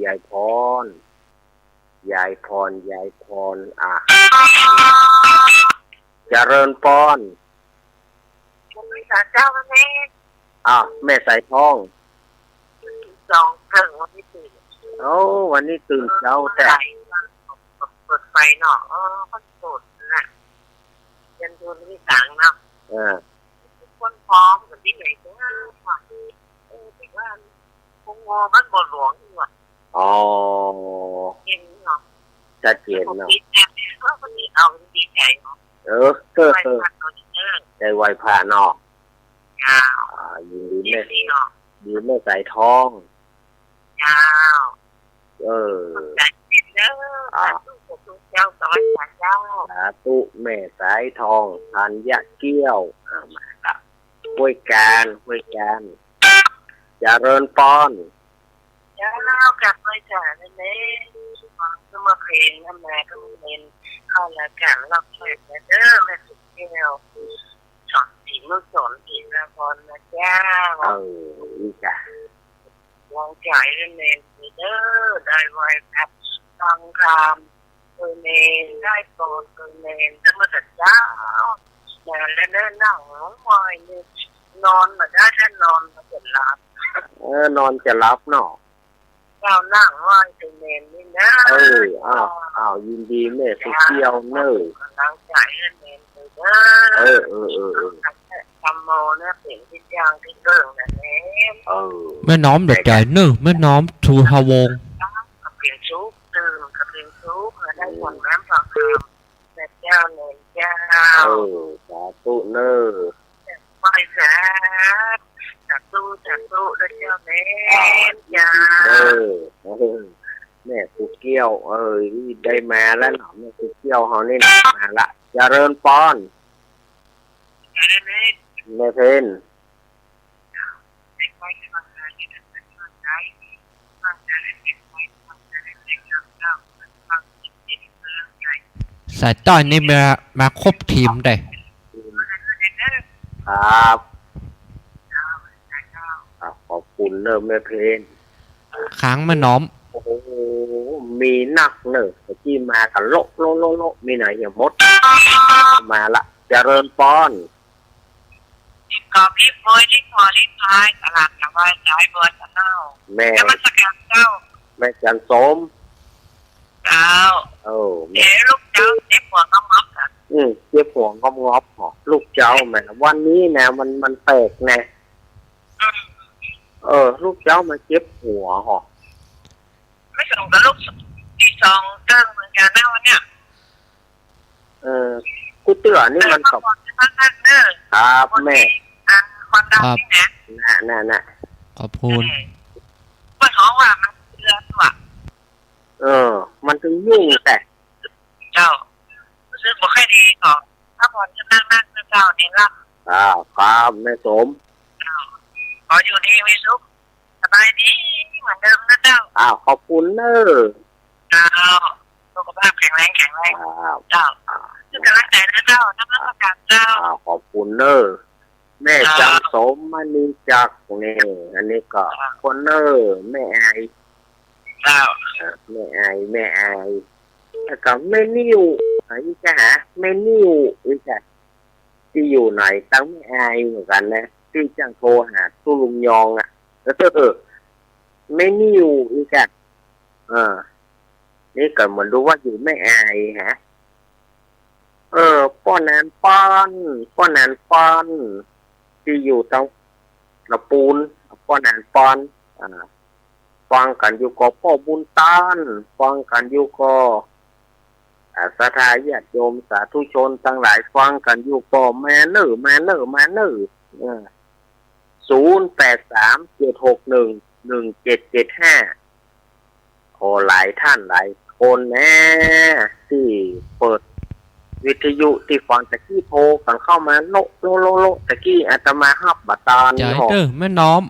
ยายพรยายพรเจริญพรสารเจ้าแม่แม่สายทองสองเกิงวันที่ตื่นวันนี้ตื่นเช้าแต่เปิดไฟเนาะคนโสดน่ะยันดูนี่ต่างเนาะคนพร้อมกับที่ไหนก็ว่าแต่ว่าคงงอมันบ่หลวงอยู่อ่ะเห็นเนาะชัดเจนเนาะว่าคนนี้เอาดีใจเนาะใจไวผ่าเนาะยินดีแม่สายทองใจเด้อเจ้าสวัสดีเจ้าสาธุแม่สายทองธัญเกี้ยวมาครับห้วยการเจริญพรเจ้ากับไปจ่านั่นเองก็มาเพลงทำไมก็มาเพลงเข้าแล้วกันรับเชิญเด้อแม่สุดเที่ยวสอนสีมือสอนสีนะพรนะเจ้านี่จ้ะวางใจเล่นเล่นเด้อได้ไว้ครับฟังคำเคยเล่นได้โปรดเคยเล่นจะมาจัดเจ้าแต่เล่นนั่งวายนี่นอนมาได้ถ้านอนมาจะหลับนอนจะรับเนาะเรานั่งวายเคยเล่นนี่นะยินดีแม่สุเที่ยวเนอะตั้งใจเล่นเล่นเด้อทำโมเนี่ยเปลี่ยนที่จ้างที่เกิงนั่นเองแม่น้อมเด็กใหญ่เนอะแม่น้อมทูฮาวงกับเปลี่ยนชุบตื่นกับเปลี่ยนชุบมาได้ผลน้ำสองคำแม่เจ้าเนยเจ้าสาธุเนอะไม่แซ่จากตู้แล้วเจ้าเนยเจ้าแม่สุเกี้ยวได้มาแล้วเนาะแม่สุเกี้ยวเขานี่มาละเจริญพรแม่เพนสายต้อยนี่มาครบทีมได้ครับขอบคุณเนอะแม่เพนค้างแม่น้อมโอ้มีนักเนอะที่มากับโลมีไหนอย่างมดมาละเจริญพรกอบรีบโวยรีบพอรีบพายตลาดกับวายสายบัวจะเน่าแม่มาสกัดเจ้าแม่จันสมเจ้าลูกเจ้าเจ็บหัวก็ม็อบอ่ะเจ็บหัวก็งอบหรอลูกเจ้าแม่วันนี้นะมันแปลกนะลูกเจ้ามาเจ็บหัวหรอไม่ส่งกับลูกที่สองเติ้งเหมือนกันนะวันเนี้ยกูเตือนนี่มันกับครับแม่ความดังนี่นะขอบคุณเมื่อท้องว่ามันเลือดว่ะมันถึงยุ่งแต่เจ้าซื้อบอกให้ดีก่อนถ้าพอจะนั่งเจ้าเนี่ยรับครับแม่สมขออยู่ดีมีสุขสบายดีเหมือนเดิมนะเจ้าขอบคุณเนอะเจ้าสุขภาพแข็งแรงเจ้าคือกำลังใจนะเจ้าน้ำประกาศเจ้าขอบคุณเนอะแม่จังสมมานีจักนี่อันนี้ก็คนเนอะแม่ไอเจ้าแม่ไอแล้วก็แม่นิ่วอีกฮะแม่นิ่วอีกที่อยู่ไหนตั้งแม่ไอเหมือนกันนะที่จังโทรหาตู้ลุงยองแม่นิ่วอีกนี่ก็เหมือนรู้ว่าอยู่แม่ไอฮะป้อนนานป้อนที่อยู่ตรงกระปูนป้อนนานป้อนฟังกันอยู่ก็พ่อบุญตานฟังกันอยู่ก็ศรัทธาญาติโยมสาธุชนทั้งหลายฟังกันอยู่ก็แม่เนอ0837611775โอ้หลายท่านหลายคนแน่ที่เปิดวิทยุที่ฟังตะกี้โทรกันเข้ามาโลตะกี้อาตมาฮับบตอนแม่น้อม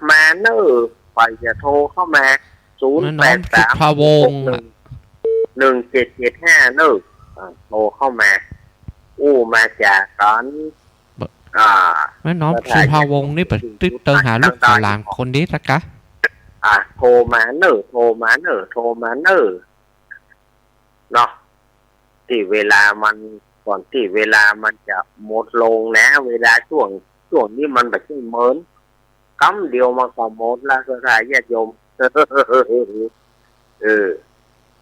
มาเนอไปจะโทรเข้ามา0836611775เนอโทรเข้ามามาจากตอนแม่น้อมสุภาวงศ์นี่เปิดตึ๊กเติงหาลูกสาวหลานคนนี้ละกะ โทรมาเนอโทรมาเนอโทรมาเนอเนาะที่เวลามันก่อนที่เวลามันจะหมดลงนะเวลาช่วงนี้มันแบบเหมือนกำเดียวมันก็หมดละสถายญาติโยม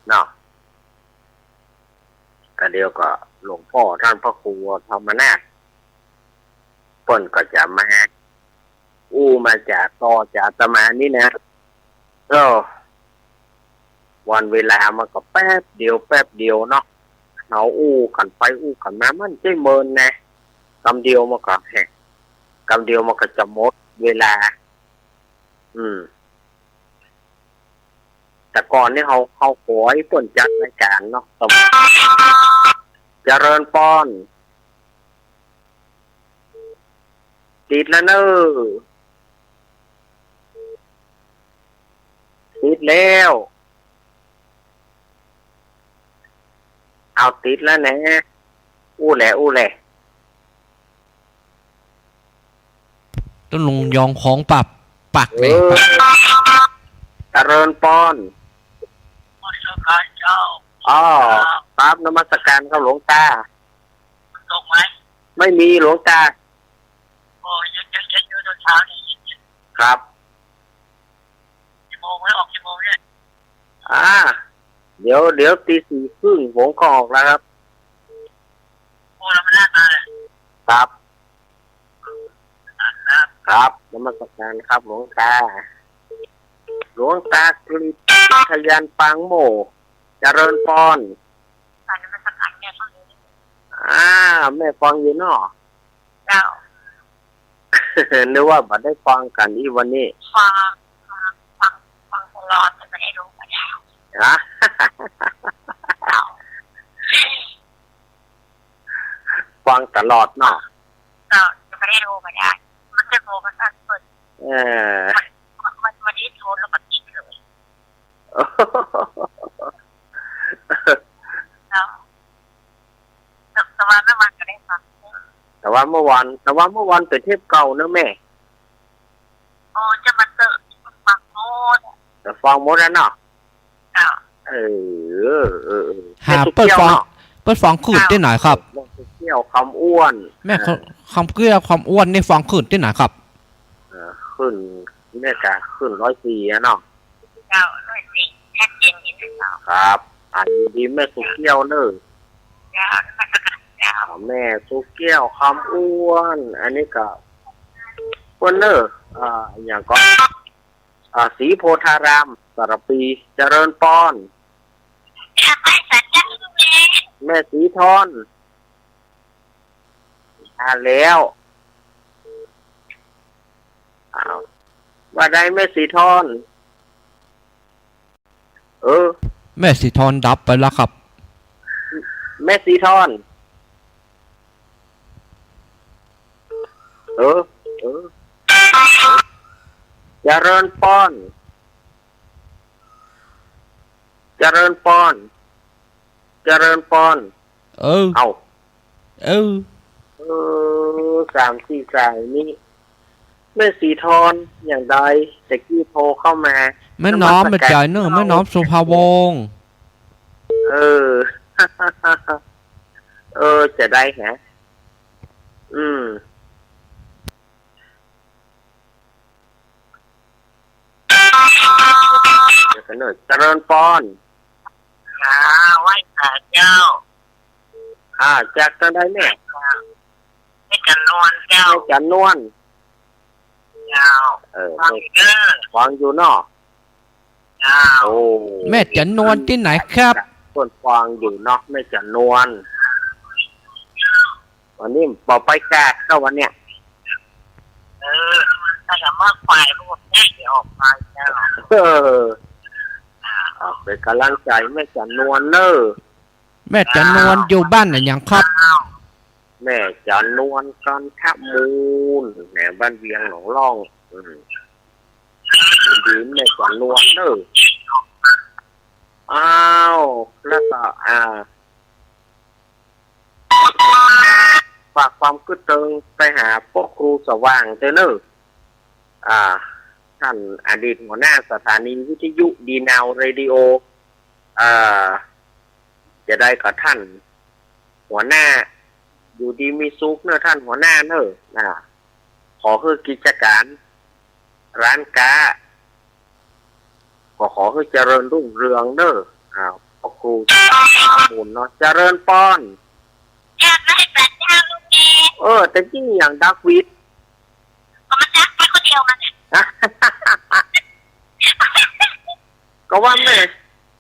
เนาะก็เดียวก็หลวงพ่อท่านพระครูธรรมนาถเพิ่นก็จะมามาจากต่อจากอาตมานี่นะวันเวลามันก็แป๊บเดียวเนาะเอากันไปกันมามันใจเมินนะกำเดียวมันก็แหกกำเดียวมันก็จะหมดเวลาแต่ก่อนนี่เขาขอให้ต้นจัดรายการเนาะเจริญปอนติดแล้วเนอะติดแล้วเอาติดแล้วนะอู้แหละต้องลงยองของปักเลยเจริญปอนครับนมัสการครับหลวงตาตกไหมไม่มีหลวงตาโอ้ยังตอนเช้านี่ครับกี่โมงแล้วออกกี่โมงเนี่ยเดี๋ยวตี 4:30ผมก็ออกแล้วครับโอ้เราไม่ได้มาเลยครับนมัสการครับหลวงตากฤษทยานปางโมเจริญปอนนมัสการแม่ฟังอยู่แม่ฟังอยู่เนาะเจ้านึกว่าบัดได้ฟังกันอีวันนี้ฟังตลอดแต่ไม่ได้รู้มาแล้วฟังตลอดเนาะจะไม่ได้รู้มาได้มันจะโทรมาสั่นเปิดวันนี้โทรแล้วมันติดเลยแต่ว่าเมื่อวานก็ได้ฟังแต่ว่าเมื่อวานเป็นเทปเก่าเนอะแม่จะมาเจอฟังโมดแต่ฟังหมดแล้วเนาะหาเปิดฟังขืดที่ไหนครับเกี่ยวคำอ้วนแม่คำเกี่ยวคำอ้วนนี่ฟังขืดที่ไหนครับขึ้นเนี่ยกะขึ้น104เนาะ104แค่เย็นนิดนึงครับยินดีแม่สุเกี้ยวเนอะแม่สุเกี้ยวคำอ้วนอันนี้ก็คนเนอะอย่างก็สีโพธารามสระปีเจริญปอนแม่สีทอนแล้วว่าได้แม่สีทอนแม่สีทอนดับไปแล้วครับแม่สีทอนเจริญปอนเอา3-4 สายนี้แม่สีทอนอย่างใดแต่กี้โทรเข้ามาแม่น้อมมาจ่ายเนอะแม่น้อมสุภาวงศ์จะได้ฮะเจริญปอนไหว้พระเจ้าจากจะได้แม่ไม่จันนวลเจ้าฟังอยู่เนาะแม่จันนวลที่ไหนครับคนฟังอยู่เนาะแม่จันนวลวันนี้ปอไปแก่ก็วันเนี้ยถ้าจะมากฝ่ายพวกนี้จะออกมาแล้วเป็นกำลังใจแม่จันนวลเนอะแม่จันนวลอยู่บ้านไหนยังครับแม่จันนวลกันทมูลแหนบ้านเวียงหนองล่องดีแม่จันนวลเนอะแล้วก็ฝากความกึศตึงไปหาพวกครูสว่างเนอะ ท่านอดีตหัวหน้าสถานีวิทยุดีนาวเรดิโอจะได้กับท่านหัวหน้าอยู่ดีมีสุขเนอะท่านหัวหน้าเนอะขอคือกิจการร้านค้าก็ขอคือเจริญรุ่งเรืองเนอะพ่อครูมูลเนาะเจริญป้อนไม่แต่เจ้าลูกเอแต่จริงอย่างดักวิดก็มันดักไปคนเดียวมันก็ว่าแ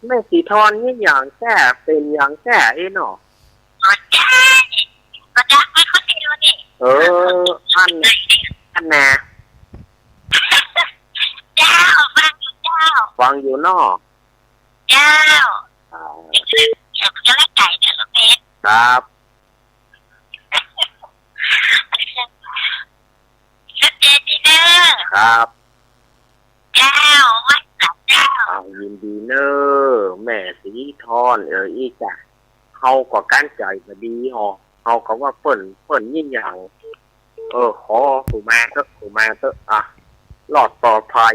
ม่สีทอนนี่อย่างแก่เป็นอย่างแก่เนาะก็ดักไปคนเดียวนี่ท่านน่ะเจ้าฟังอยู่เจ้าฟังอยู่เนาะเจ้าจะเล่นไก่เนี่ยลูกเอ๊ะครับชัดเจนดีเนอครับเจ้าว่าเจ้ายินดีเนอแม่สีทอนอีจ้ะเขาก็การใจมาดีเขาก็ว่าเปิ่นยิ่งอย่างขอถูมาเถอะหลอดปลอดภัย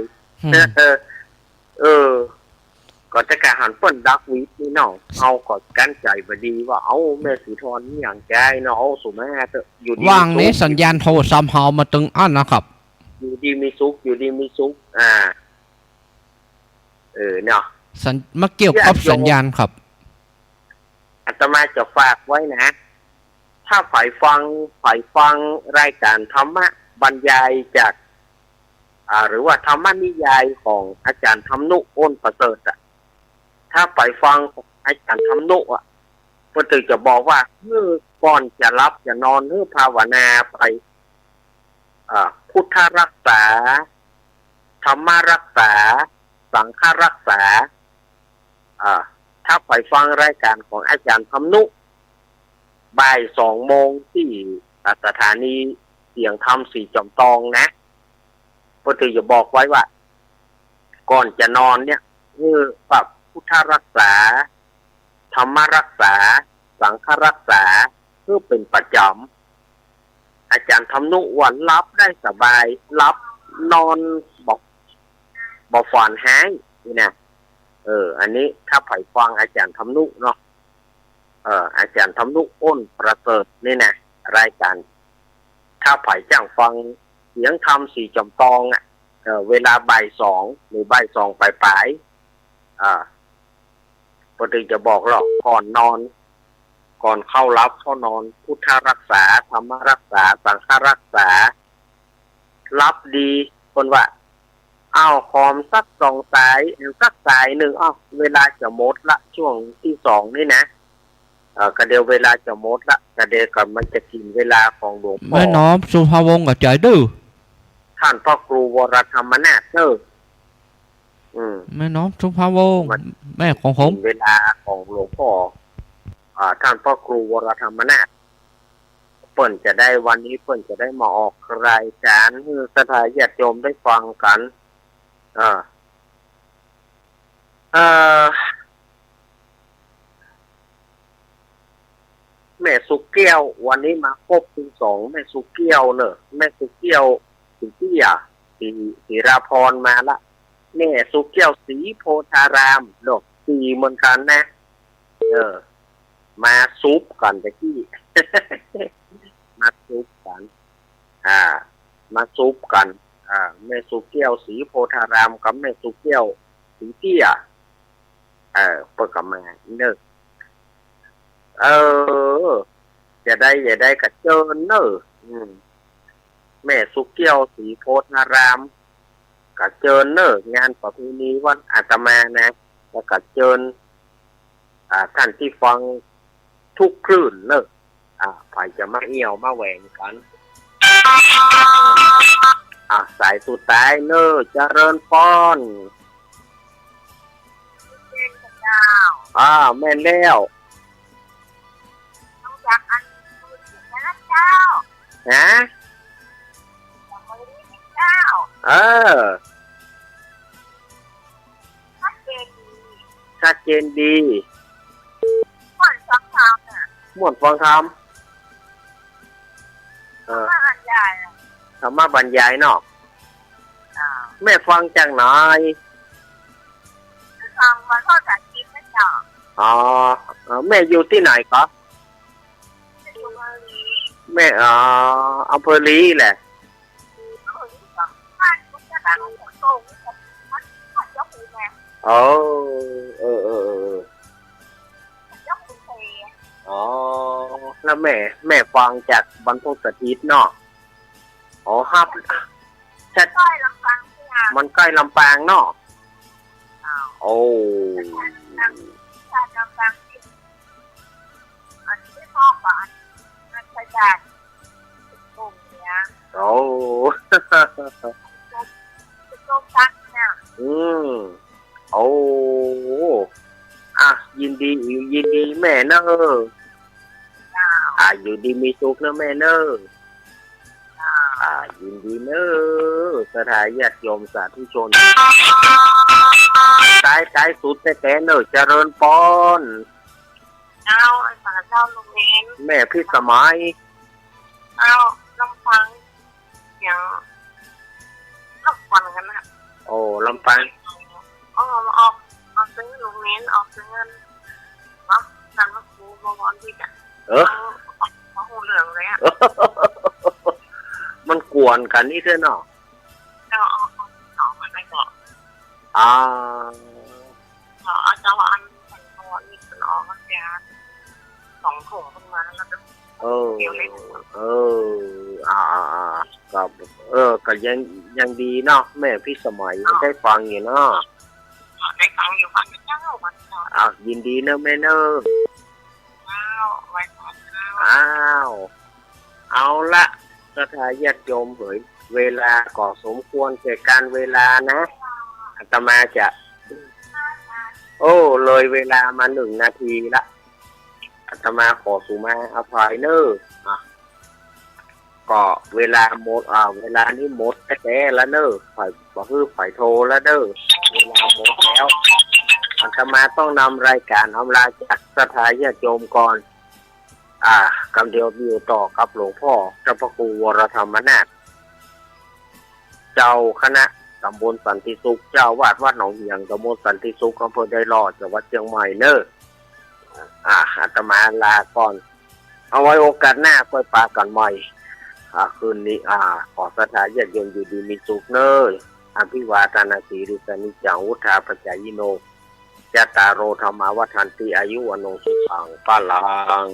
ก็จะการหันเปิ่นดักวิดนี่เนาะเขาก็การใจมาดีว่าแม่สีทอนนี่อย่างใจเนาะถูมาเถอะอยู่ดีว่างนี้สัญญาณโทรศัพท์เฮามาตึงอันนะครับอยู่ดีมีสุขเนาะมาเกี่ยวกับสัญญาณครับอาตมาจะฝากไว้นะถ้าฝ่ายฟังรายการธรรมะบรรยายจากหรือว่าธรรมนิยายของอาจารย์ธรรมนุอ้นประเสริฐถ้าฝ่ายฟังอาจารย์ธรรมนุเพื่อจะบอกว่าก่อนจะรับจะนอนภาวนาไปพุทธรักษาธรรมรักษาสังฆรักษาถ้าไปฟังรายการของอาจารย์ธรรมนุบ่าย2 โมงที่สถานีเสียงธรรม4 จอมทองนะเพื่อจะบอกไว้ว่าก่อนจะนอนเนี่ยปรับพุทธรักษาธรรมรักษาสังฆรักษาเพื่อเป็นประจำอาจารย์ธรรมนุวันรับได้สบายรับนอนบอกฝันหายนี่นะอันนี้ถ้าไผ่ฟังอาจารย์ธรรมนุเนาะอาจารย์ธรรมนุอ้นประเสริฐนี่นะรายการถ้าไผ่จ้างฟังเสียงธรรม4 จอมทองเวลาบ่าย 2หรือบ่าย 2ปลายปกติจะบอกหรอกก่อนนอนก่อนเข้านอนพุทธรักษาธรรมรักษาสังฆรักษารับดีคนว่าคอมสัก2 สายสักสายหนึ่งเวลาจะหมดละช่วงที่ 2นี่นะกระเดียวเวลาจะหมดละกระเดียวกับมันจะกินเวลาของหลวงพ่อแม่น้อมสุภาวงศ์กับใจดื้อท่านพ่อครูวรธรรมนาถแม่น้อมสุภาวงศ์แม่ของผมเวลาของหลวงพ่อท่านพ่อครูวรธรรมนาถเปิ่นจะได้วันนี้เปิ่นจะได้มาออกรายการให้สถานญาติโยมได้ฟังกันแม่สุกเกี้ยววันนี้มาครบถึง2แม่สุกเกี้ยวเนอะแม่สุกเกี้ยวสีเตี้ยสีราพรมาละแม่สุกเกี้ยวสีโพธารามดอกสีเหมือนกันนะมาซุปกันตะกี้ มาซุปกันมาซุปกันแม่สุกเกี้ยวสีโพธารามกับแม่สุกเกี้ยวสีเตี้ยเปิดกับมาเนอะจะได้กับเจิญเนอะแม่สุกเกี้ยวสีโพธารามกับเจิญเนอะงานประเพณีวันอาตมานะแล้วกับเจิญท่านที่ฟังทุกคลื่นเนอะใครจะมาเอี่ยวมาแหวงกันสายสุดท้ายเนอะเจริญพรแม่นแล้วจากอันมือถือนะเจ้าจากมือถือเจ้าชัดเจนดีม่วนฟังธรรมม่วนฟังธรรมธรรมะบรรยายเนาะ แม่ฟังจากไหน ฟังมาทอดจากกินนะจ๊ะ อ๋อแม่อยู่ที่ไหนครับ อยู่มาลี แม่อำเภอลีแหละ บ้านคุณจะนั่งหัวโตมันยกหูแม่ เออย กหูเตะ อ๋อแล้วแม่ฟังจากบรรพสถิตเนาะอ๋อครับชัด ต้อยลำฟังที่งาน มันใกล้ลำปางเนาะโอ้ การลำฟังที่อันที่พ่อก่อนมันจะจัดกลุ่มเนี้ย โอ้ จะโจมตักเนี่ย โอ้อ่ะยินดีแม่เนอะอยู่ดีมีสุขนะแม่เนอะยินดีเนอะสถานญาติโยมสาธุชนสายสุดแต่เนอะเจริญปอน เอาไอ้สารเจ้าลุงเน้น แม่พี่สมัย เอาลำฟังอย่างลำฟังกันนะ โอ้ลำปาง เอาซื้อลุงเน้นออกซื้อเงินเนาะสั่งมาคูบวรที่จะมาหูเหลืองเลยอ่ะ มันกวนกันนี่เด้อเนาะ เราเอาสองมาได้ก่อน อ่า เอาเจ้าอันแต่งตัวนี่เป็นออกมาแกสองถุงขึ้นมาแล้วก็ กับก็ยังดีเนาะแม่พี่สมัยได้ฟังอยู่เนาะ ได้ฟังอยู่ฟังเจ้าวันก่อน ยินดีเนอะแม่เนอะ ไว้ก่อนเอาละสถานญาติโยมเผยเวลาก็สมควรแก่การเวลานะอาตมาจะเลยเวลามา1 นาทีละอาตมาขอสุมาอภัยเนอะก็เวลาหมดเวลานี้หมดแท้ๆแล้วเนอะฝ่ายโทรแล้วเนอะเวลาหมดแล้วอาตมาต้องนำรายการอำลาจากสถานญาติโยมก่อนคำเดียวอยู่ต่อกับหลวงพ่อเจ้าพระครูวรธรรมนาถเจ้าคณะตำบลสันติสุขเจ้าวาดวัดหนองเหียงตำบลสันติสุขอำเภอไดรอดจังหวัดเชียงใหม่เนอะอาตมาลาก่อนเอาไว้โอกาสหน้าค่อยปากันใหม่คืนนี้ขอสถานญาติโยมอยู่ดีมีสุขเนอะอภิวาทนาสีริสนิจังวุฒาปัจจายโนจตารโรธรรมาวัฏันติอายุวโนสุขังพลัง